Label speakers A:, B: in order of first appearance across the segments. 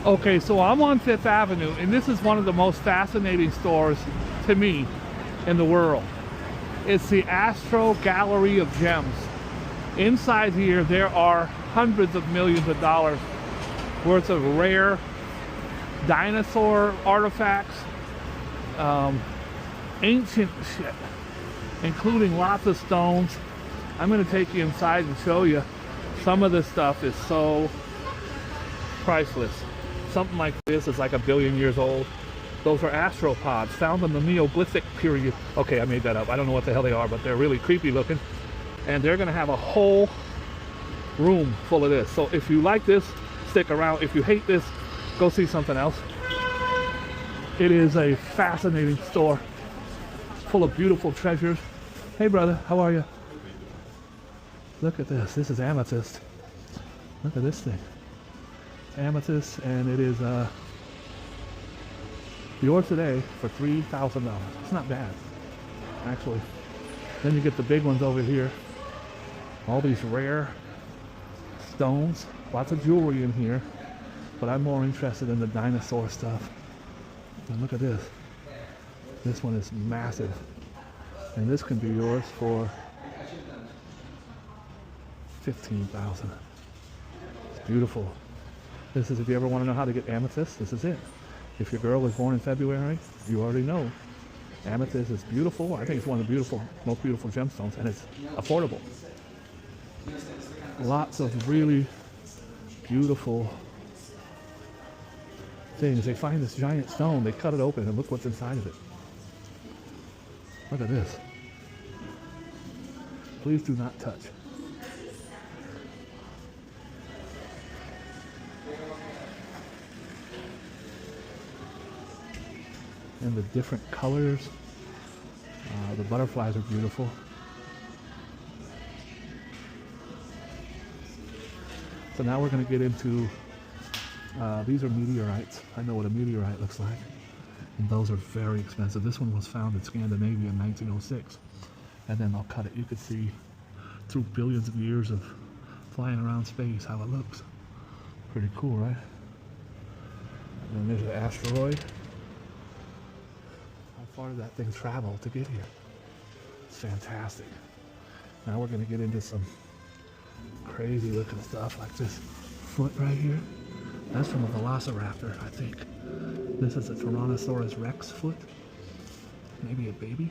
A: Okay, so I'm on Fifth Avenue, and this is one of the most fascinating stores to me in the world. It's the Astro Gallery of Gems. Inside here, there are hundreds of millions of dollars worth of rare dinosaur artifacts, ancient shit, including lots of stones. I'm going to take you inside and show you. Some of this stuff is so priceless. Something like this is like 1 billion years old. Those are astropods found in the Neolithic period. Okay, I made that up. I don't know what the hell they are, but they're really creepy looking. And they're going to have a whole room full of this. So if you like this, stick around. If you hate this, go see something else. It is a fascinating store full of beautiful treasures. Hey brother, how are you? Look at this. This is amethyst. Look at this thing. Amethyst, and it is yours today for $3,000. It's not bad, actually. Then you get the big ones over here. All these rare stones, lots of jewelry in here, but I'm more interested in the dinosaur stuff. And look at this. This one is massive, and this can be yours for $15,000. It's beautiful. This is, if you ever want to know how to get amethyst, this is it. If your girl was born in February, you already know. Amethyst is beautiful. I think it's one of the most beautiful gemstones, and it's affordable. Lots of really beautiful things. They find this giant stone, they cut it open, and look what's inside of it. Look at this. Please do not touch. And the different colors. The butterflies are beautiful. So now we're going to get into, these are meteorites. I know what a meteorite looks like. And those are very expensive. This one was found in Scandinavia in 1906. And then I'll cut it. You can see through billions of years of flying around space how it looks. Pretty cool, right? And then there's an asteroid. How far did that thing travel to get here? It's fantastic. Now we're going to get into some crazy looking stuff like this foot right here. That's from a velociraptor, I think. This is a Tyrannosaurus Rex foot. Maybe a baby.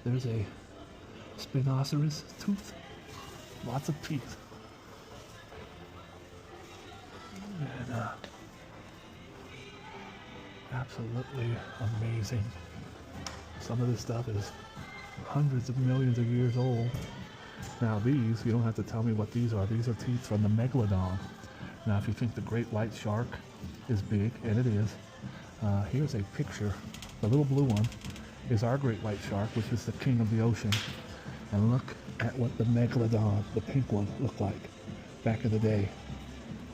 A: There's a Spinosaurus tooth. Lots of teeth. And absolutely amazing. Some of this stuff is hundreds of millions of years old. Now these, you don't have to tell me what these are. These are teeth from the Megalodon. Now if you think the great white shark is big, and it is, here's a picture. The little blue one is our great white shark, which is the king of the ocean. And look at what the Megalodon, the pink one, looked like back in the day.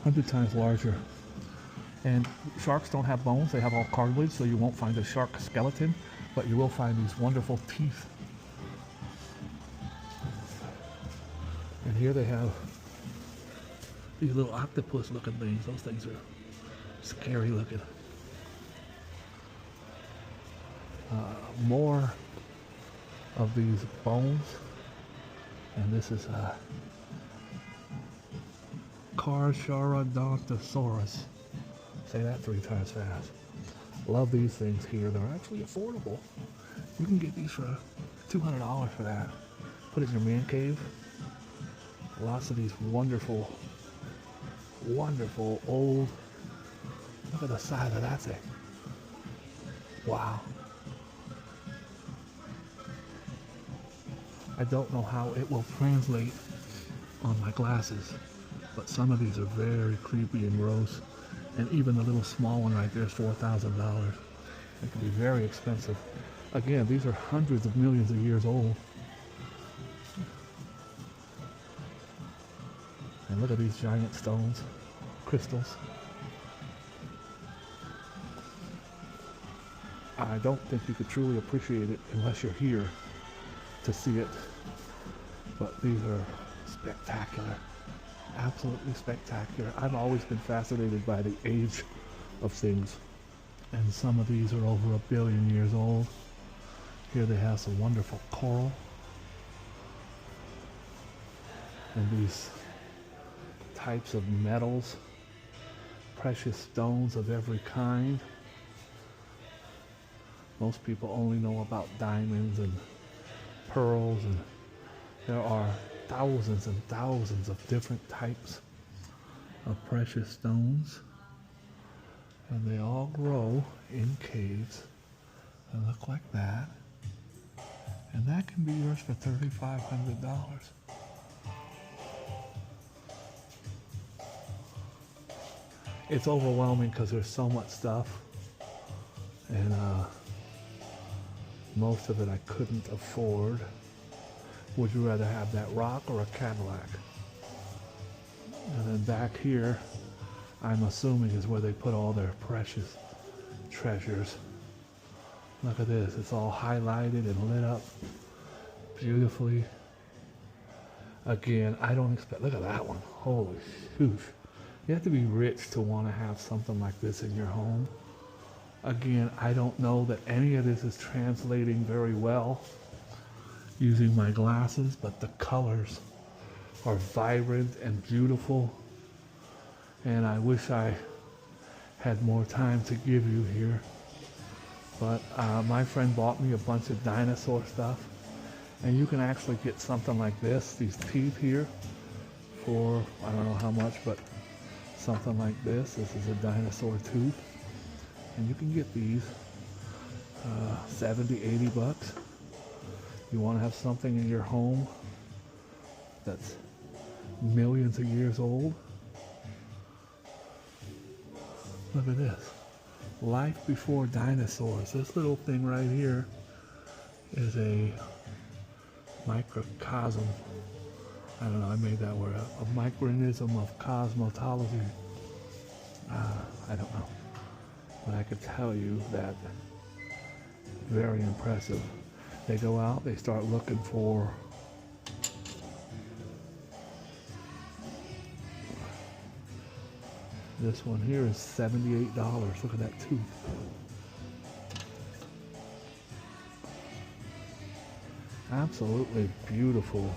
A: 100 times larger. And sharks don't have bones, they have all cartilage, so you won't find a shark skeleton, but you will find these wonderful teeth. And here they have these little octopus looking things. Those things are scary looking. More of these bones. And this is Carcharodontosaurus. Say that 3 times fast. Love these things here. They're actually affordable. You can get these for $200 for that. Put it in your man cave. Lots of these wonderful, wonderful old. Look at the size of that thing. Wow. I don't know how it will translate on my glasses, but some of these are very creepy and gross. And even the little small one right there is $4,000. It can be very expensive. Again, these are hundreds of millions of years old. And look at these giant stones, crystals. I don't think you could truly appreciate it unless you're here to see it. But these are spectacular. Absolutely spectacular. I've always been fascinated by the age of things. And some of these are over 1 billion years old. Here they have some wonderful coral. And these types of metals, precious stones of every kind. Most people only know about diamonds and pearls, and there are thousands and thousands of different types of precious stones, and they all grow in caves that look like that, and that can be yours for $3,500. It's overwhelming because there's so much stuff, and most of it I couldn't afford. Would you rather have that rock or a Cadillac? And then back here, I'm assuming is where they put all their precious treasures. Look at this, it's all highlighted and lit up beautifully. Again, I don't expect, look at that one, holy shoot. You have to be rich to want to have something like this in your home. Again, I don't know that any of this is translating very well using my glasses, but the colors are vibrant and beautiful. And I wish I had more time to give you here. But my friend bought me a bunch of dinosaur stuff. And you can actually get something like this, these teeth here, for I don't know how much, but something like this. This is a dinosaur tooth. And you can get these 70, 80 bucks. You want to have something in your home that's millions of years old. Look at this. Life before dinosaurs. This little thing right here is a microcosm. I don't know, I made that word up. A micronism of cosmology. I don't know. But I could tell you that very impressive. They go out, they start looking for this one here is $78. Look at that tooth. Absolutely beautiful,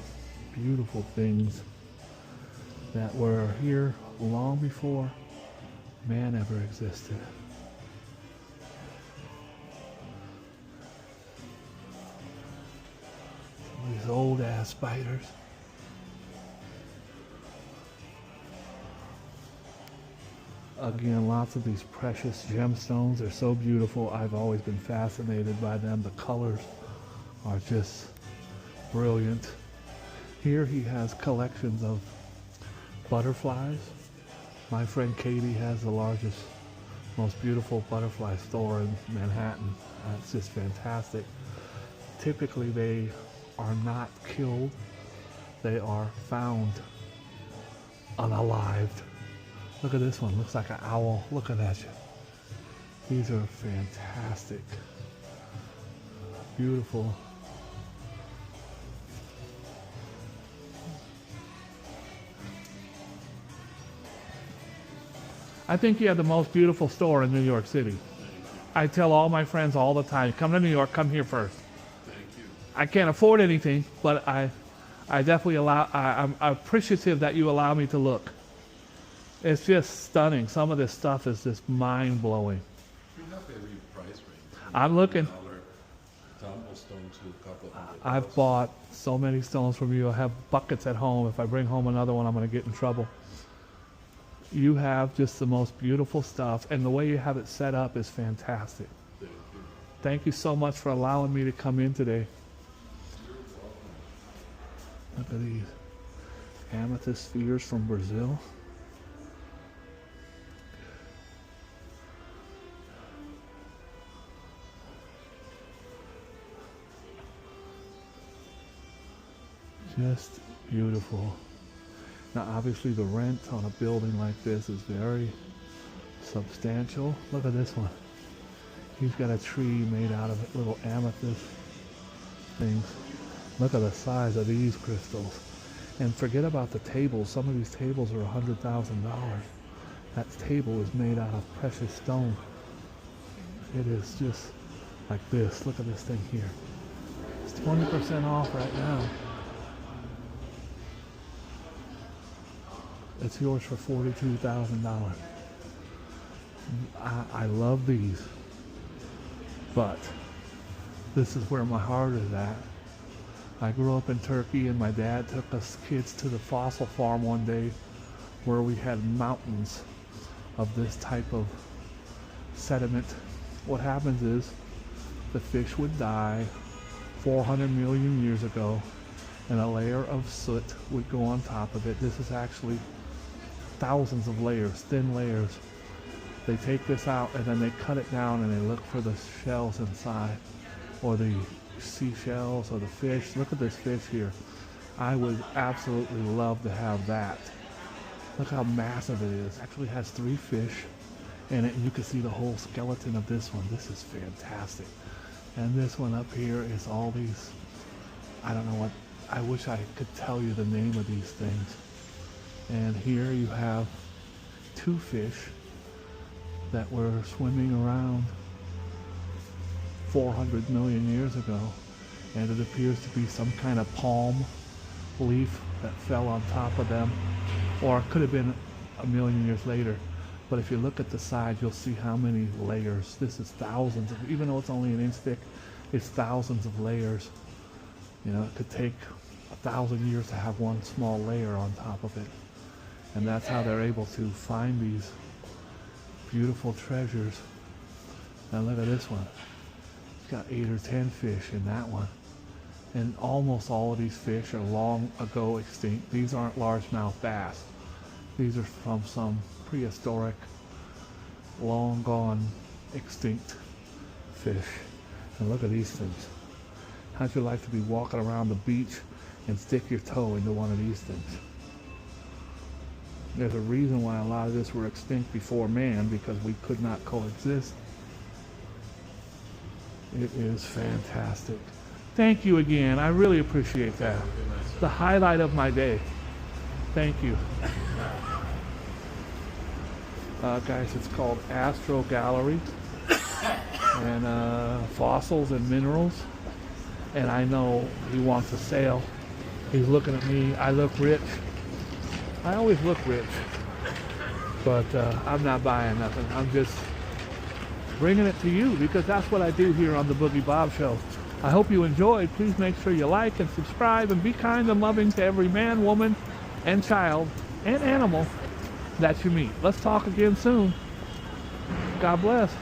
A: beautiful things that were here long before man ever existed. These old ass spiders. Again, lots of these precious gemstones. They're so beautiful. I've always been fascinated by them. The colors are just brilliant. Here he has collections of butterflies. My friend Katie has the largest, most beautiful butterfly store in Manhattan. It's just fantastic. Typically they are not killed. They are found unalived. Look at this one, looks like an owl. Look at that. These are fantastic. Beautiful. I think you have the most beautiful store in New York City. I tell all my friends all the time, come to New York, come here first.
B: Thank you.
A: I can't afford anything, but I definitely I'm appreciative that you allow me to look. It's just stunning. Some of this stuff is just mind-blowing.
B: You have every price range.
A: I'm looking.
B: Example stone to a couple $100.
A: I've bought so many stones from you. I have buckets at home. If I bring home another one, I'm going to get in trouble. You have just the most beautiful stuff, and the way you have it set up is fantastic.
B: Thank you.
A: Thank you so much for allowing me to come in today. Look at these amethyst spheres from Brazil. Just beautiful. Now obviously the rent on a building like this is very substantial. Look at this one. He's got a tree made out of little amethyst things. Look at the size of these crystals. And forget about the tables. Some of these tables are $100,000. That table is made out of precious stone. It is just like this. Look at this thing here. It's 20% off right now. It's yours for $42,000. I love these, but this is where my heart is at. I grew up in Turkey, and my dad took us kids to the fossil farm one day where we had mountains of this type of sediment. What happens is the fish would die 400 million years ago, and a layer of soot would go on top of it. This is actually thousands of layers, thin layers. They take this out and then they cut it down and they look for the shells inside, or the seashells or the fish. Look at this fish here. I would absolutely love to have that. Look how massive it is. It actually has 3 fish in it, and you can see the whole skeleton of this one. This is fantastic. And this one up here is all these, I don't know what, I wish I could tell you the name of these things. And here you have 2 fish that were swimming around 400 million years ago, and it appears to be some kind of palm leaf that fell on top of them, or it could have been a million years later. But if you look at the side, you'll see how many layers. This is thousands of, even though it's only an inch thick, it's thousands of layers. You know, it could take 1,000 years to have one small layer on top of it. And that's how they're able to find these beautiful treasures. Now look at this one. It's got 8 or 10 fish in that one. And almost all of these fish are long ago extinct. These aren't largemouth bass. These are from some prehistoric, long gone extinct fish. And look at these things. How'd you like to be walking around the beach and stick your toe into one of these things? There's a reason why a lot of this were extinct before man, because we could not coexist. It is fantastic. Thank you again. I really appreciate that. It's the highlight of my day. Thank you. Guys, it's called Astro Gallery, and fossils and minerals. And I know he wants a sale. He's looking at me. I look rich. I always look rich, but I'm not buying nothing. I'm just bringing it to you because that's what I do here on the Boogie Bob Show. I hope you enjoyed. Please make sure you like and subscribe and be kind and loving to every man, woman, and child and animal that you meet. Let's talk again soon. God bless.